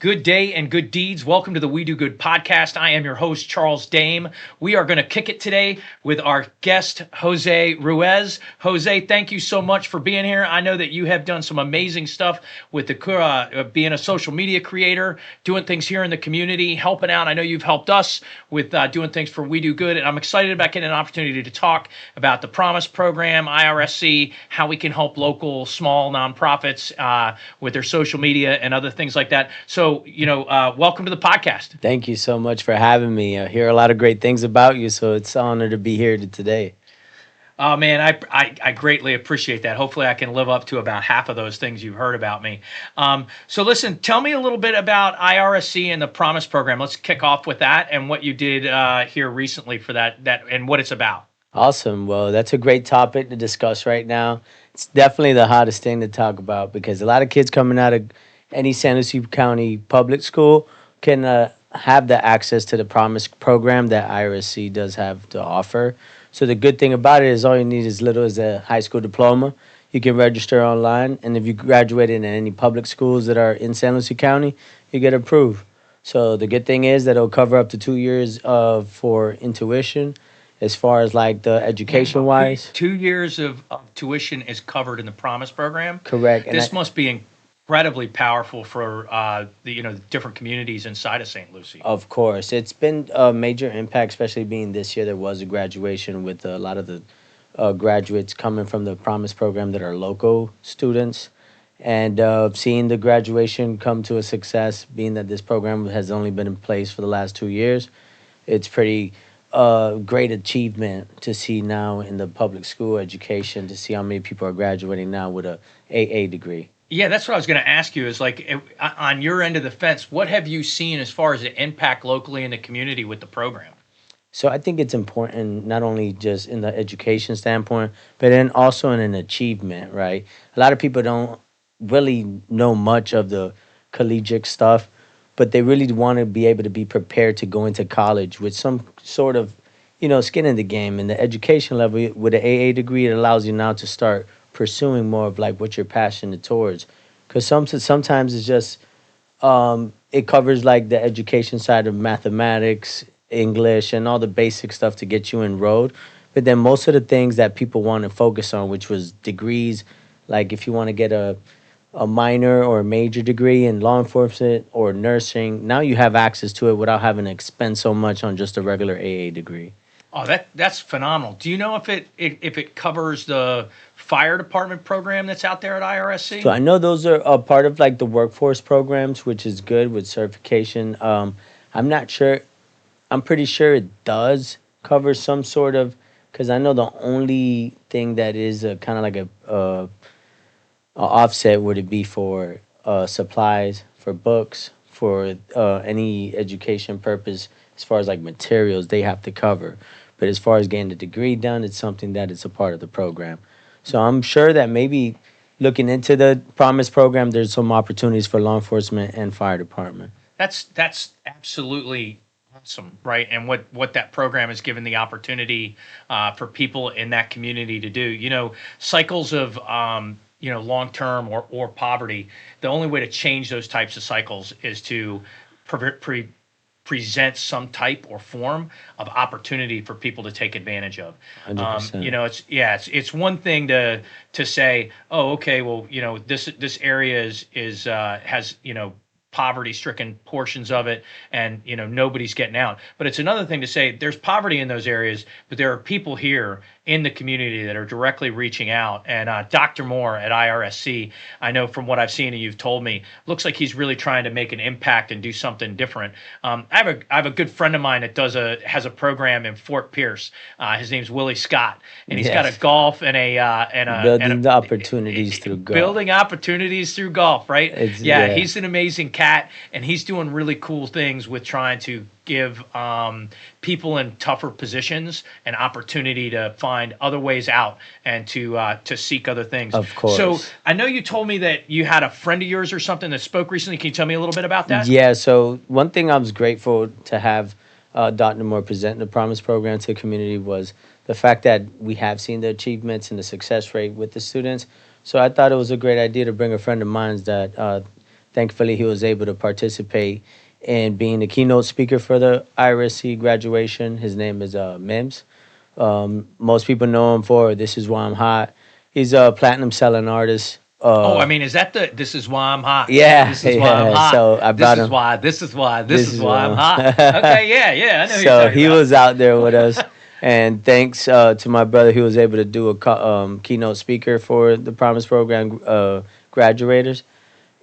Good day and good deeds. Welcome to the We Do Good Podcast. I am your host, Charles Dame. We are going to kick it today with our guest, Jose Ruiz. Jose, thank you so much for being here. I know that you have done some amazing stuff with being a social media creator, doing things here in the community, helping out. I know you've helped us with doing things for We Do Good, and I'm excited about getting an opportunity to talk about the Promise Program, IRSC, how we can help local small nonprofits with their social media and other things like that. So, welcome to the podcast. Thank you so much for having me. I hear a lot of great things about you, so it's an honor to be here today. Oh, man, I greatly appreciate that. Hopefully I can live up to about half of those things you've heard about me. So listen, tell me a little bit about IRSC and the Promise Program. Let's kick off with that and what you did here recently for that and what it's about. Awesome. Well, that's a great topic to discuss right now. It's definitely the hottest thing to talk about because a lot of kids coming out of any San Luis County public school can have the access to the Promise Program that IRSC does have to offer. So the good thing about it is all you need is little as a high school diploma. You can register online, and if you graduated in any public schools that are in San Luis County, you get approved. So the good thing is that it'll cover up to 2 years for tuition. As far as like the education wise, 2 years of tuition is covered in the Promise Program. Correct. And this must be incredibly powerful for the different communities inside of St. Lucie. Of course, it's been a major impact, especially being this year. There was a graduation with a lot of the graduates coming from the Promise Program that are local students, and seeing the graduation come to a success, being that this program has only been in place for the last 2 years, it's pretty great achievement to see now in the public school education, to see how many people are graduating now with a AA degree. Yeah, that's what I was going to ask you is like on your end of the fence, what have you seen as far as the impact locally in the community with the program? So I think it's important not only just in the education standpoint, but then also in an achievement, right? A lot of people don't really know much of the collegiate stuff, but they really want to be able to be prepared to go into college with some sort of, skin in the game. And the education level with an AA degree, it allows you now to start pursuing more of like what you're passionate towards, because sometimes it's just it covers like the education side of mathematics, English, and all the basic stuff to get you enrolled, but then most of the things that people want to focus on, which was degrees, like if you want to get a minor or a major degree in law enforcement or nursing, now you have access to it without having to expend so much on just a regular AA degree. Oh, that's phenomenal. Do you know if it covers the fire department program that's out there at IRSC? So I know those are a part of like the workforce programs, which is good with certification. I'm not sure. I'm pretty sure it does cover some sort of, because I know the only thing that is kind of like a offset would it be for supplies, for books, for any education purpose, as far as like materials they have to cover. But as far as getting the degree done, it's something that is a part of the program. So I'm sure that maybe looking into the Promise Program, there's some opportunities for law enforcement and fire department. That's absolutely awesome, right? And what that program has given the opportunity for people in that community to do. Cycles of long-term or poverty, the only way to change those types of cycles is to present some type or form of opportunity for people to take advantage of. 100%. It's one thing to say, oh, okay, well, this area is has poverty-stricken portions of it, and nobody's getting out. But it's another thing to say there's poverty in those areas, but there are people here in the community that are directly reaching out. And Dr. Moore at IRSC, I know from what I've seen and you've told me, looks like he's really trying to make an impact and do something different. I have a good friend of mine that has a program in Fort Pierce. His name's Willie Scott, and he's got a golf and building opportunities through golf. Building opportunities through golf, right? He's an amazing cat, and he's doing really cool things with trying to give people in tougher positions an opportunity to find other ways out and to seek other things. Of course. So I know you told me that you had a friend of yours or something that spoke recently. Can you tell me a little bit about that? Yeah. So one thing I was grateful to have Dr. Moore present the Promise Program to the community was the fact that we have seen the achievements and the success rate with the students. So I thought it was a great idea to bring a friend of mine that Thankfully, he was able to participate in being the keynote speaker for the IRSC graduation. His name is Mims. Most people know him for This Is Why I'm Hot. He's a platinum selling artist. Oh, I mean, is that the "This is why I'm hot"? Yeah, This is why I'm yeah. hot. So I This brought is him. why. This is why. This This is is why I'm hot. why. Okay, yeah, yeah. I know who you're So talking he about. was out there with us, and thanks to my brother, he was able to do a keynote speaker for the Promise Program graduators,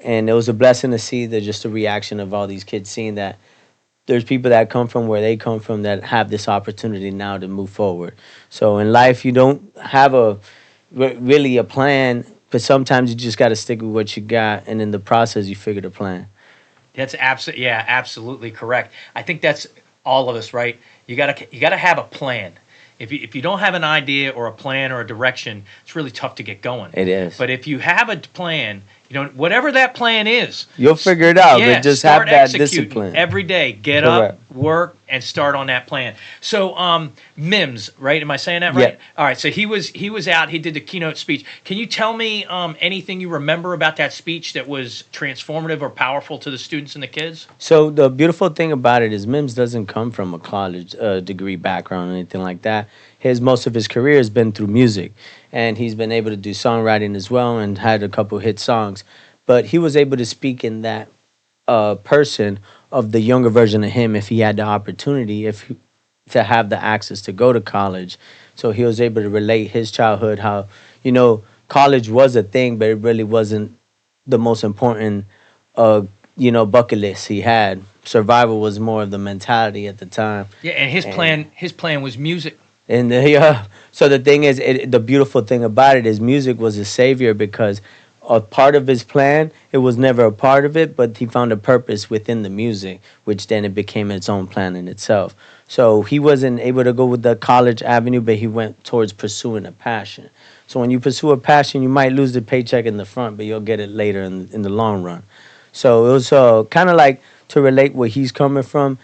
and it was a blessing to see just the reaction of all these kids, seeing that there's people that come from where they come from that have this opportunity now to move forward. So in life, you don't have really a plan, but sometimes you just got to stick with what you got, and in the process, you figure the plan. That's absolutely, yeah, absolutely correct. I think that's all of us, right? You gotta have a plan. If you don't have an idea or a plan or a direction, it's really tough to get going. It is. But if you have a plan, whatever that plan is, You'll figure it out, yeah, but just have start that executing discipline. every day. Get Correct. up, work, and start on that plan. So, Mims, right? Am I saying that right? Yeah. All right. So he was out. He did the keynote speech. Can you tell me anything you remember about that speech that was transformative or powerful to the students and the kids? So the beautiful thing about it is Mims doesn't come from a college degree background or anything like that. Most of his career has been through music, and he's been able to do songwriting as well and had a couple hit songs. But he was able to speak in that person of the younger version of him if he had the opportunity to have the access to go to college. So he was able to relate his childhood, how college was a thing, but it really wasn't the most important bucket list he had. Survival was more of the mentality at the time. Yeah, and his plan was music. And so the thing is, the beautiful thing about it is music was his savior, because a part of his plan, it was never a part of it, but he found a purpose within the music, which then it became its own plan in itself. So he wasn't able to go with the college avenue, but he went towards pursuing a passion. So when you pursue a passion, you might lose the paycheck in the front, but you'll get it later in the long run. So it was kind of like, to relate where he's coming from.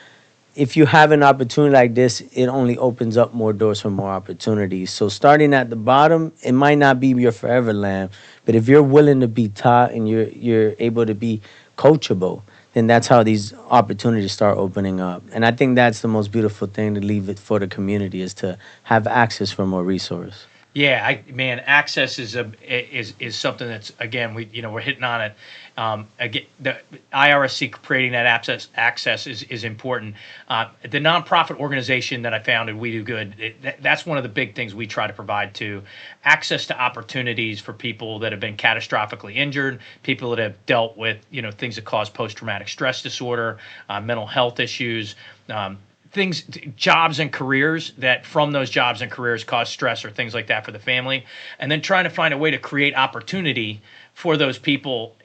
If you have an opportunity like this, it only opens up more doors for more opportunities. So starting at the bottom, it might not be your forever land, but if you're willing to be taught and you're able to be coachable, then that's how these opportunities start opening up. And I think that's the most beautiful thing to leave it for the community, is to have access for more resource. Yeah, man, access is something that's, again, we're hitting on it. Again, the IRSC creating that access is important. The nonprofit organization that I founded, WeDoGood, that's one of the big things we try to provide too. Access to opportunities for people that have been catastrophically injured, people that have dealt with things that cause post-traumatic stress disorder, mental health issues. Jobs and careers that from those jobs and careers cause stress or things like that for the family, and then trying to find a way to create opportunity for those people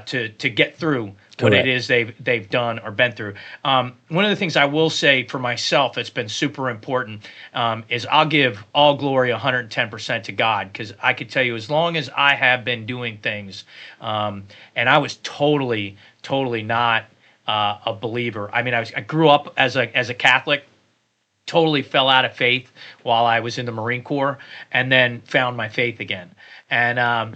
to get through what it is they've done or been through. One of the things I will say for myself that's been super important is I'll give all glory 110% to God, because I could tell you, as long as I have been doing things, and I was totally not a believer. I mean, I grew up as a Catholic, totally fell out of faith while I was in the Marine Corps, and then found my faith again. And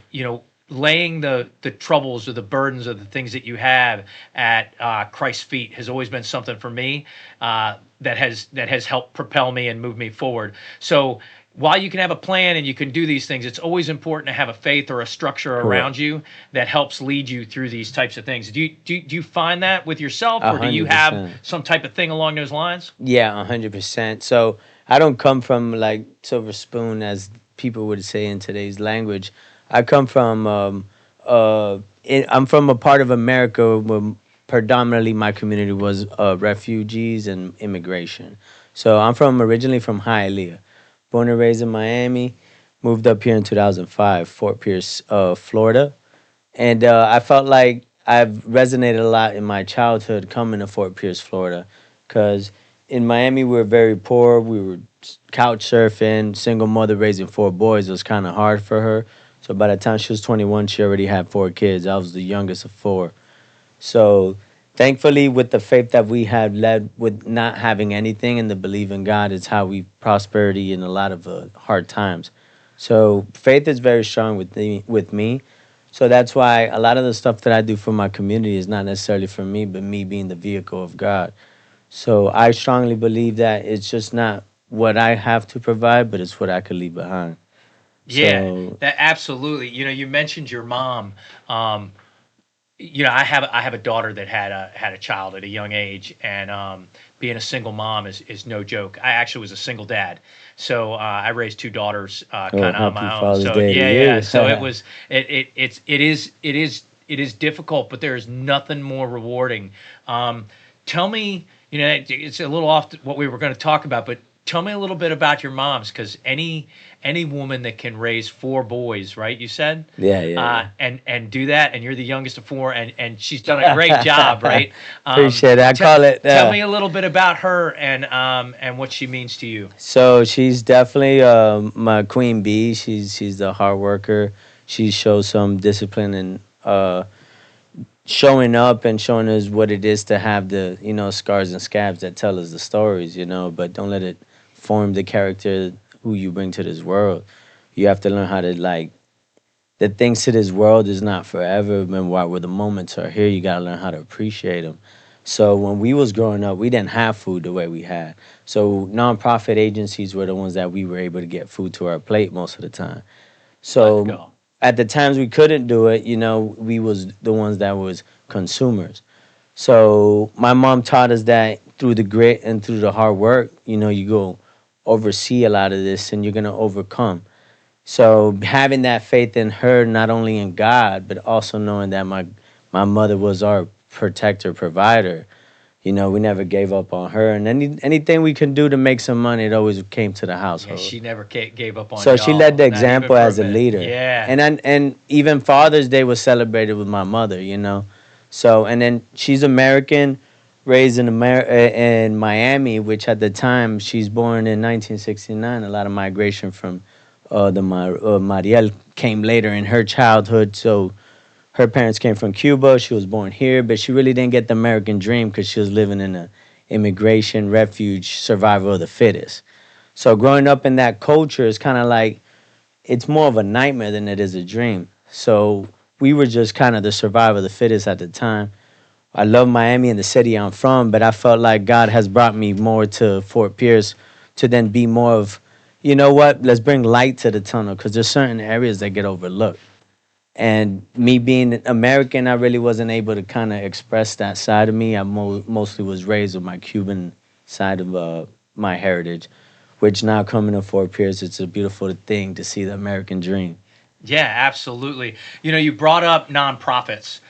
laying the troubles or the burdens of the things that you have at Christ's feet has always been something for me that has helped propel me and move me forward. So while you can have a plan and you can do these things, it's always important to have a faith or a structure around you that helps lead you through these types of things. Do you find that with yourself, or do you have some type of thing along those lines? Yeah, 100%. So I don't come from like silver spoon, as people would say in today's language. I come from I'm from a part of America where predominantly my community was refugees and immigration. So I'm originally from Hialeah. Born and raised in Miami, moved up here in 2005, Fort Pierce, Florida. And I felt like I've resonated a lot in my childhood coming to Fort Pierce, Florida. Because in Miami, we were very poor. We were couch surfing, single mother raising 4 boys. It was kind of hard for her. So by the time she was 21, she already had 4 kids. I was the youngest of 4. So thankfully, with the faith that we had led with not having anything and the belief in God, is how we prosperity in a lot of hard times. So faith is very strong with me. So that's why a lot of the stuff that I do for my community is not necessarily for me, but me being the vehicle of God. So I strongly believe that it's just not what I have to provide, but it's what I could leave behind. Yeah, So that absolutely. You mentioned your mom. Um, I have a daughter that had a child at a young age, and being a single mom is no joke. I actually was a single dad, so I raised two daughters oh, kind of on happy my own. Father's So Day to yeah, yeah. you. So it is difficult, but there is nothing more rewarding. Um, Tell me, it's a little off what we were going to talk about, but tell me a little bit about your moms, because any woman that can raise four boys, right? You said, Yeah, yeah, and do that, and you're the youngest of four, and she's done a great job, yeah. right? Appreciate it. I Te- call it. Tell me a little bit about her and what she means to you. So she's definitely my queen bee. She's the hard worker. She shows some discipline and showing up and showing us what it is to have the scars and scabs that tell us the stories. But don't let it form the character who you bring to this world. You have to learn how to like the things to this world is not forever. And while where the moments are here, you gotta learn how to appreciate them. So when we was growing up, we didn't have food the way we had. So nonprofit agencies were the ones that we were able to get food to our plate most of the time. Let's So go. at the times we couldn't do it, we was the ones that was consumers. So my mom taught us that through the grit and through the hard work, you go oversee a lot of this and you're gonna overcome. So having that faith in her, not only in God, but also knowing that my mother was our protector, provider. We never gave up on her, and anything we can do to make some money, it always came to the Yeah, household. she never gave up on So she led y'all, the not even example for a as a minute. leader, Yeah. and even Father's Day was celebrated with my mother. So and then she's American, raised in Miami, which at the time she's born in 1969. A lot of migration from Mariel came later in her childhood. So her parents came from Cuba. She was born here, but she really didn't get the American dream because she was living in a immigration refuge, survival of the fittest. So growing up in that culture is kind of like it's more of a nightmare than it is a dream. So we were just kind of the survival of the fittest at the time. I love Miami and the city I'm from, but I felt like God has brought me more to Fort Pierce to then be more of, you know what, let's bring light to the tunnel because there's certain areas that get overlooked. And me being American, I really wasn't able to kind of express that side of me. I mostly was raised with my Cuban side of my heritage, which now coming to Fort Pierce, it's a beautiful thing to see the American dream. Yeah, absolutely. You brought up nonprofits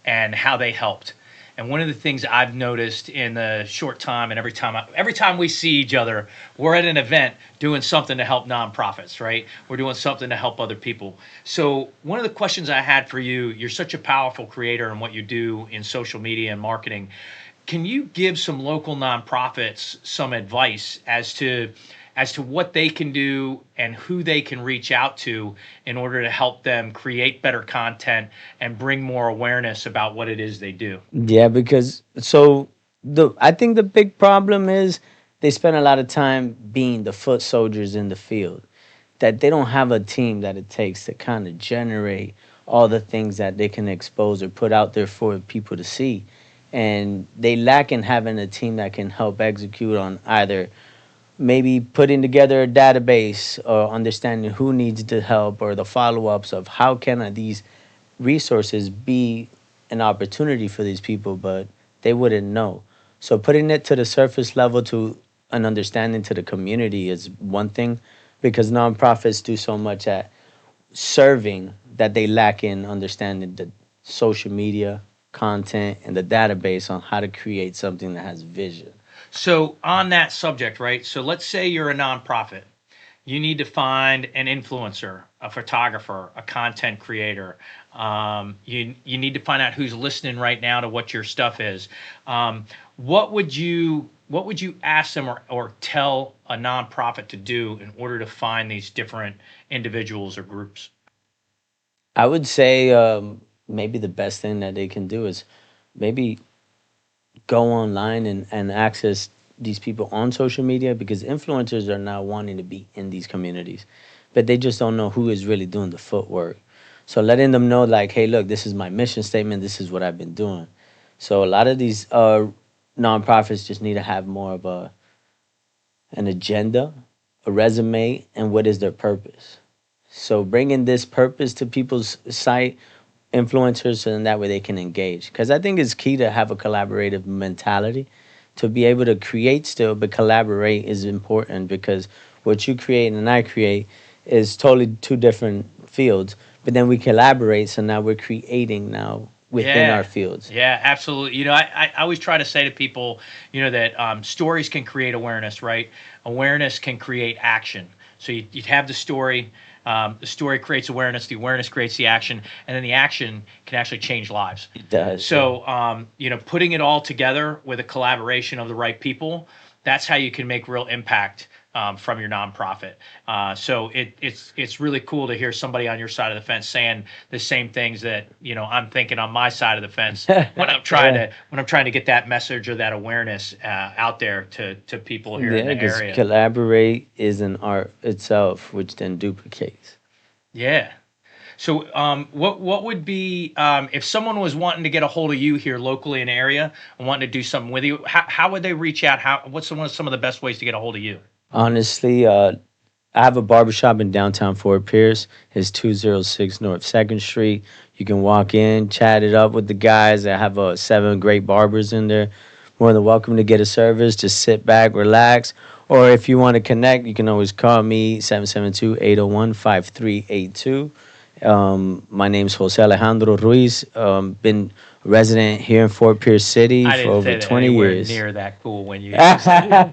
and how they helped. And one of the things I've noticed in the short time, and every time we see each other, we're at an event doing something to help nonprofits, right? We're doing something to help other people. So one of the questions I had for you, you're such a powerful creator in what you do in social media and marketing. Can you give some local nonprofits some advice as to what they can do and who they can reach out to in order to help them create better content and bring more awareness about what it is they do? Yeah, because so the I think the big problem is they spend a lot of time being the foot soldiers in the field. That they don't have a team that it takes to kind of generate all the things that they can expose or put out there for people to see. And they lack in having a team that can help execute on either maybe putting together a database or understanding who needs the help or the follow-ups of how can these resources be an opportunity for these people, but they wouldn't know. So putting it to the surface level to an understanding to the community is one thing because nonprofits do so much at serving that they lack in understanding the social media content and the database on how to create something that has vision. So on that subject, right? So let's say you're a nonprofit. You need to find an influencer, a photographer, a content creator. You need to find out who's listening right now to what your stuff is. What would you ask them or tell a nonprofit to do in order to find these different individuals or groups? I would say maybe the best thing that they can do is maybe go online and access these people on social media because influencers are now wanting to be in these communities, but they just don't know who is really doing the footwork. So letting them know, like, hey, look, this is my mission statement. This is what I've been doing. So a lot of these nonprofits just need to have more of an agenda, a resume, and what is their purpose. So bringing this purpose to people's site influencers, so then that way they can engage. Because I think it's key to have a collaborative mentality, to be able to create still, but collaborate is important because what you create and I create is totally two different fields. But then we collaborate, so now we're creating now within our Yeah. fields. Yeah, absolutely. I always try to say to people, that stories can create awareness, right? Awareness can create action. So you'd have the story creates awareness, the awareness creates the action, and then the action can actually change lives. It does. Yeah. So, putting it all together with a collaboration of the right people, that's how you can make real impact from your nonprofit. So it's really cool to hear somebody on your side of the fence saying the same things that I'm thinking on my side of the fence when I'm trying Yeah. to get that message or that awareness out there to people here in Yeah, the because area. collaborate is an art itself, which then duplicates. Yeah. So, what would be if someone was wanting to get a hold of you here locally in the area and wanting to do something with you? How would they reach out? What's some of the best ways to get a hold of you? Honestly, I have a barbershop in downtown Fort Pierce. It's 206 North 2nd Street. You can walk in, chat it up with the guys. I have 7 great barbers in there. More than welcome to get a service. Just sit back, relax. Or if you want to connect, you can always call me 772-801-5382. My name's Jose Alejandro Ruiz. Been resident here in Fort Pierce City I for didn't over say that 20 anywhere years. near that cool when you used to say it.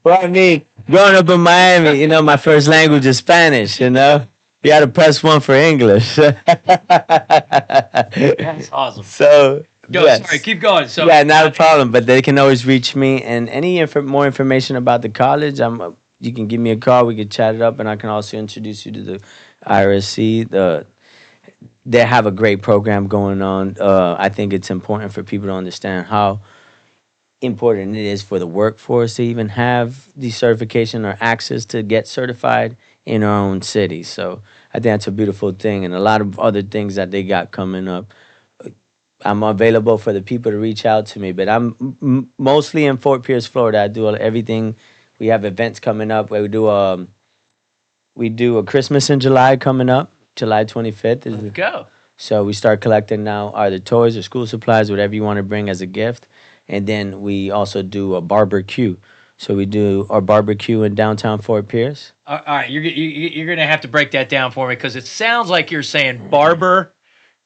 Well, I mean, growing up in Miami, my first language is Spanish, You got to press 1 for English. That's awesome. So, Go, sorry, yes. keep going. So, Yeah, not a problem. But they can always reach me. And any more information about the college, you can give me a call. We can chat it up. And I can also introduce you to the IRSC. They have a great program going on. I think it's important for people to understand how important it is for the workforce to even have the certification or access to get certified in our own city. So I think that's a beautiful thing, and a lot of other things that they got coming up. I'm available for the people to reach out to me, but I'm mostly in Fort Pierce, Florida. I do everything. We have events coming up where we do a Christmas in July coming up. July 25th is let's go. so we start collecting now either toys or school supplies, whatever you want to bring as a gift. And then we also do a barbecue. So we do our barbecue in downtown Fort Pierce. All right, you're gonna have to break that down for me because it sounds like you're saying barber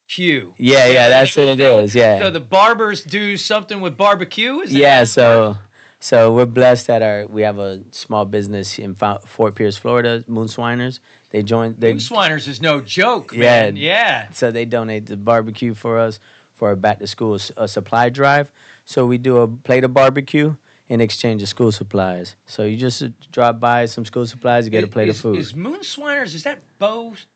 Q. Yeah, that's what it is. So Yeah. the barbers do something with barbecue? Is that Yeah, how it works? so we're blessed that we have a small business in Fort Pierce, Florida, Moonswiners. They Moonswiners is no joke, Yeah. man. Yeah. So they donate the barbecue for us for our back to school supply drive. So we do a plate of barbecue in exchange of school supplies. So you just drop by some school supplies, you get a plate of food. Is Moonswiners, is that Boat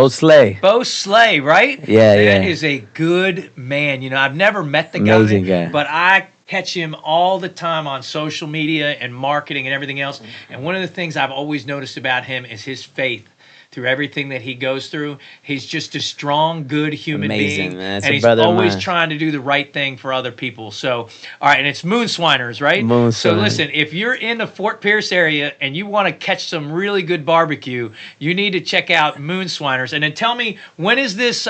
sleigh. Bo Slay, right? Yeah, That yeah. is a good man. I've never met the Amazing guy. but I catch him all the time on social media and marketing and everything else. And one of the things I've always noticed about him is his faith through everything that he goes through. He's just a strong, good human Amazing, being. man. That's And a he's brother of always mine. trying to do the right thing for other people. So, all right, and it's Moonswiners, right? So Moonswiners. listen, if you're in the Fort Pierce area and you want to catch some really good barbecue, you need to check out Moonswiners. And then tell me, when is this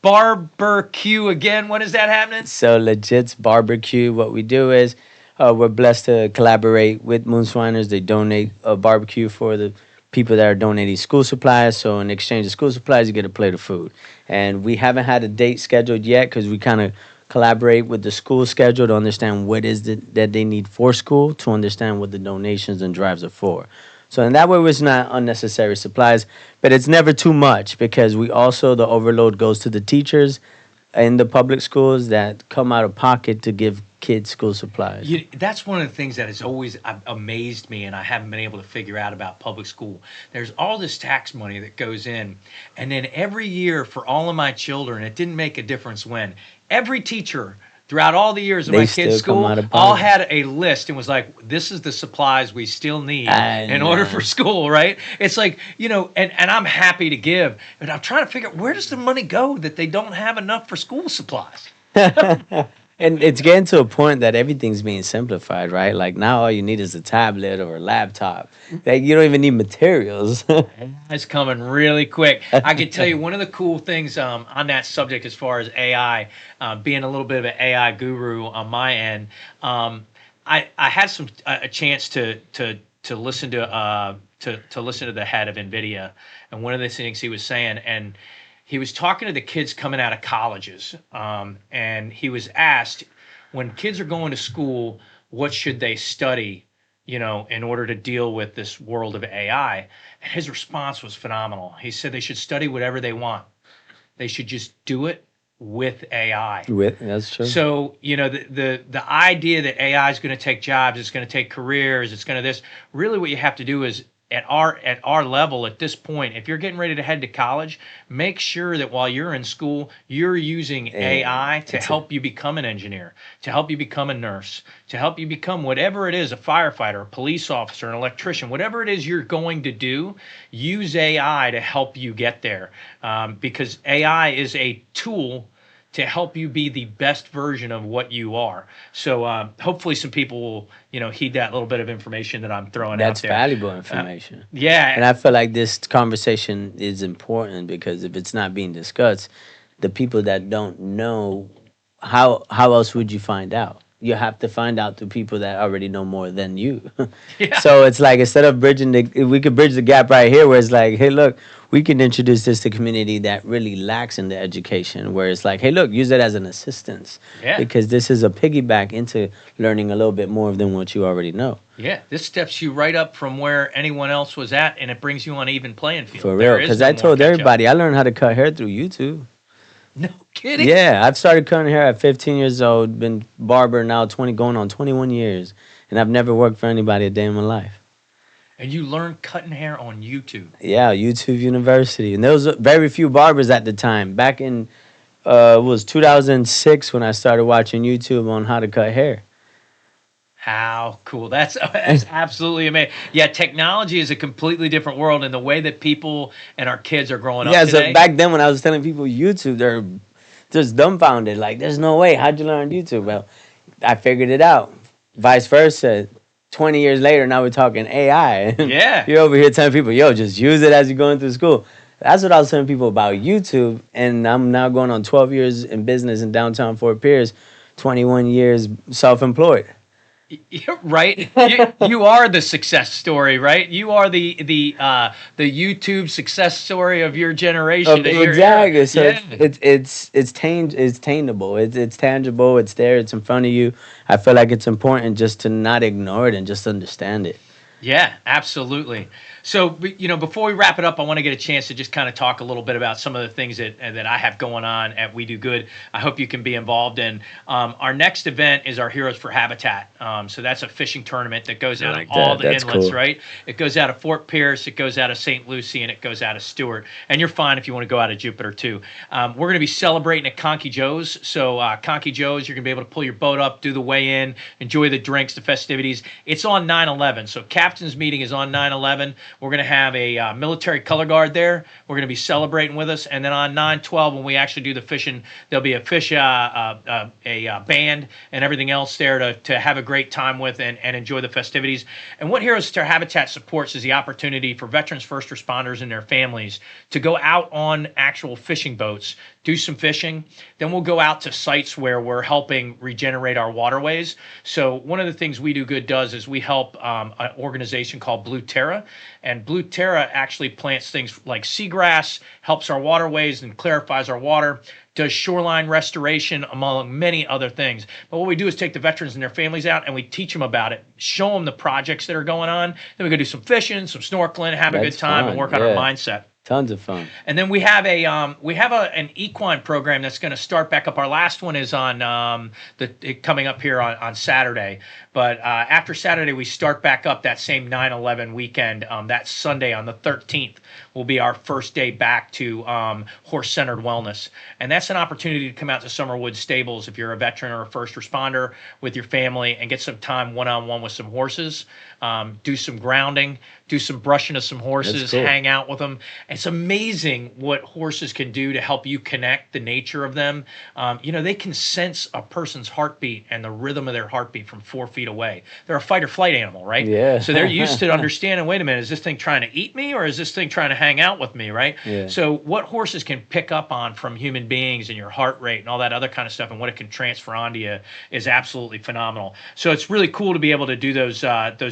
barbecue again? When is that happening? So Legit's barbecue. What we do is we're blessed to collaborate with Moonswiners. They donate a barbecue for the people that are donating school supplies. So in exchange of school supplies, you get a plate of food. And we haven't had a date scheduled yet because we kind of collaborate with the school schedule to understand what is that they need for school, to understand what the donations and drives are for. So in that way, it's not unnecessary supplies, but it's never too much because the overload goes to the teachers in the public schools that come out of pocket to give kids school supplies. That's one of the things that has always amazed me, and I haven't been able to figure out about public school. There's all this tax money that goes in, and then every year for all of my children, it didn't make a difference when. Every teacher throughout all the years of They my kids' still come school, out of all pocket. had a list and was like, this is the supplies we still need I in order for know. school, right? It's like, and I'm happy to give, but I'm trying to figure out, where does the money go that they don't have enough for school supplies? And it's getting to a point that everything's being simplified, right? Like now all you need is a tablet or a laptop. Like you don't even need materials. It's coming really quick. I can tell you one of the cool things on that subject as far as AI, being a little bit of an AI guru on my end. I had a chance to listen to listen to the head of NVIDIA, and one of the things he was saying, and he was talking to the kids coming out of colleges, and he was asked, when kids are going to school, what should they study, in order to deal with this world of AI? And his response was phenomenal. He said they should study whatever they want. They should just do it with AI. That's true. So, the idea that AI is going to take jobs, it's going to take careers, it's going to this, really what you have to do is at our level at this point, if you're getting ready to head to college, make sure that while you're in school, you're using AI to help you become an engineer, to help you become a nurse, to help you become whatever it is, a firefighter, a police officer, an electrician, whatever it is you're going to do, use AI to help you get there. Because AI is a tool to help you be the best version of what you are. So hopefully some people will, heed that little bit of information that I'm throwing That's out there. valuable information. Yeah. And I feel like this conversation is important because if it's not being discussed, the people that don't know, how else would you find out? You have to find out through people that already know more than you. Yeah. So it's like instead of we could bridge the gap right here where it's like, hey, look, we can introduce this to community that really lacks in the education, where it's like, hey, look, use it as an assistance. Yeah. Because this is a piggyback into learning a little bit more than what you already know. Yeah, this steps you right up from where anyone else was at, and it brings you on an even playing field. For There real. is Because no I more told catch up. everybody, I learned how to cut hair through YouTube. No kidding. Yeah, I've started cutting hair at 15 years old, been barber now going on 21 years, and I've never worked for anybody a day in my life. And you learned cutting hair on YouTube. Yeah, YouTube University. And there was very few barbers at the time. Back in, it was 2006 when I started watching YouTube on how to cut hair. How cool. That's absolutely amazing. Yeah, technology is a completely different world, and the way that people and our kids are growing up Yeah, today. so back then when I was telling people YouTube, they're just dumbfounded. Like, there's no way. How'd you learn YouTube? Well, I figured it out. Vice versa. 20 years later, now we're talking AI. Yeah. You're over here telling people, yo, just use it as you're going through school. That's what I was telling people about YouTube. And I'm now going on 12 years in business in downtown Fort Pierce, 21 years self-employed. Right, you are the success story, right? You are the YouTube success story of your generation. Exactly. So yeah. it's attainable. It's tangible. It's there. It's in front of you. I feel like it's important just to not ignore it and just understand it. Yeah, absolutely. So, before we wrap it up, I want to get a chance to just kind of talk a little bit about some of the things that I have going on at We Do Good. I hope you can be involved in. Our next event is our Heroes for Habitat. So that's a fishing tournament that goes out of all the inlets, cool. right? It goes out of Fort Pierce, it goes out of St. Lucie, and it goes out of Stewart. And you're fine if you want to go out of Jupiter, too. We're going to be celebrating at Conky Joe's. So Conky Joe's, you're going to be able to pull your boat up, do the weigh-in, enjoy the drinks, the festivities. It's on 9/11. So captain's meeting is on 9/11. We're going to have a military color guard there. We're going to be celebrating with us. And then on 9/12, when we actually do the fishing, there'll be a band and everything else there to have a great time with and enjoy the festivities. And what Heroes to Habitat supports is the opportunity for veterans, first responders, and their families to go out on actual fishing boats, do some fishing. Then we'll go out to sites where we're helping regenerate our waterways. So one of the things We Do Good does is we help an organization called Blue Terra. And Blue Terra actually plants things like seagrass, helps our waterways and clarifies our water, does shoreline restoration, among many other things. But what we do is take the veterans and their families out and we teach them about it, show them the projects that are going on. Then we go do some fishing, some snorkeling, have a good time, and work on our mindset. Tons of fun. And then we have an equine program that's going to start back up. Our last one is on coming up here on Saturday. But after Saturday, we start back up that same 9/11 weekend. That Sunday on the 13th will be our first day back to horse-centered wellness. And that's an opportunity to come out to Summerwood Stables if you're a veteran or a first responder with your family and get some time one-on-one with some horses, do some grounding, do some brushing of some horses, Cool. hang out with them. It's amazing what horses can do to help you connect the nature of them. They can sense a person's heartbeat and the rhythm of their heartbeat from 4 feet away. They're a fight or flight animal, right? Yeah. So they're used to understanding, wait a minute, is this thing trying to eat me or is this thing trying to hang out with me, right? Yeah. So what horses can pick up on from human beings and your heart rate and all that other kind of stuff and what it can transfer onto you is absolutely phenomenal. So it's really cool to be able to do those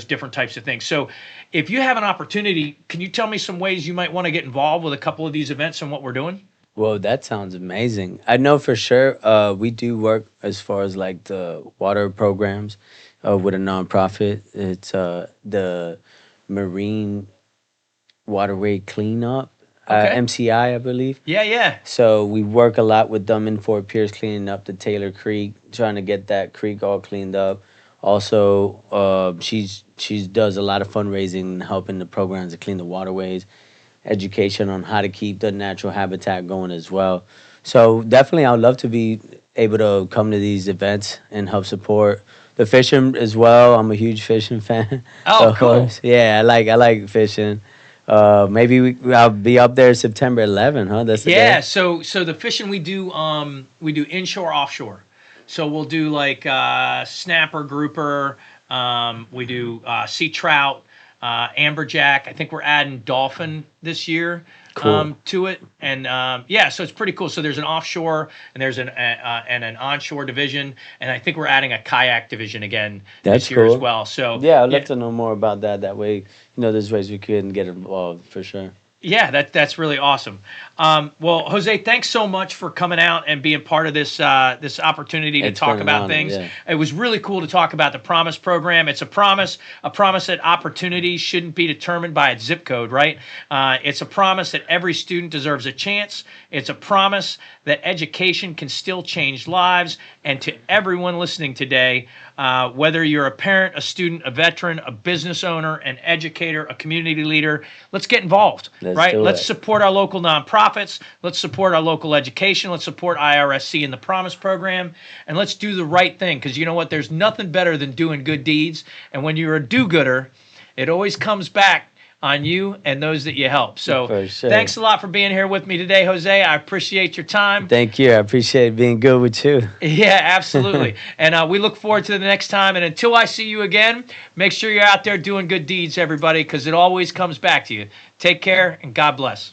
different types of things. So if you have an opportunity, can you tell me some ways you might want to get involved with a couple of these events and what we're doing? Well, that sounds amazing. I know for sure we do work as far as like the water programs with a nonprofit. It's the Marine Waterway Cleanup, Okay. MCI, I believe. Yeah. So we work a lot with them in Fort Pierce, cleaning up the Taylor Creek, trying to get that creek all cleaned up. Also, she does a lot of fundraising and helping the programs to clean the waterways, education on how to keep the natural habitat going as well. So definitely, I would love to be able to come to these events and help support the fishing as well. I'm a huge fishing fan. Oh, of cool. course. Yeah, I like fishing. Maybe I'll be up there September 11th, huh? That's the Yeah, day? so the fishing we do inshore, offshore. So we'll do like snapper, grouper. We do sea trout, amberjack. I think we're adding dolphin this year. Cool. To it, and so it's pretty cool. So there's an offshore and there's an onshore division, and I think we're adding a kayak division again That's this year as cool. well. So Yeah, I'd love to know more about that. That way, there's ways we can get involved for sure. Yeah, that's really awesome. Well, Jose, thanks so much for coming out and being part of this opportunity to It's talk been an about honor, things. yeah. It was really cool to talk about the Promise program. It's a promise that opportunity shouldn't be determined by its zip code, right? It's a promise that every student deserves a chance. It's a promise that education can still change lives. And to everyone listening today, whether you're a parent, a student, a veteran, a business owner, an educator, a community leader, let's get involved. Let's do Let's it. support our local nonprofits. Let's support our local education. Let's support IRSC and the Promise program. And let's do the right thing, because you know what? There's nothing better than doing good deeds. And when you're a do-gooder, it always comes back on you and those that you help. So For sure. thanks a lot for being here with me today, Jose. I appreciate your time. Thank you. I appreciate being good with you. Yeah, absolutely. And we look forward to the next time. And until I see you again, make sure you're out there doing good deeds, everybody, because it always comes back to you. Take care and God bless.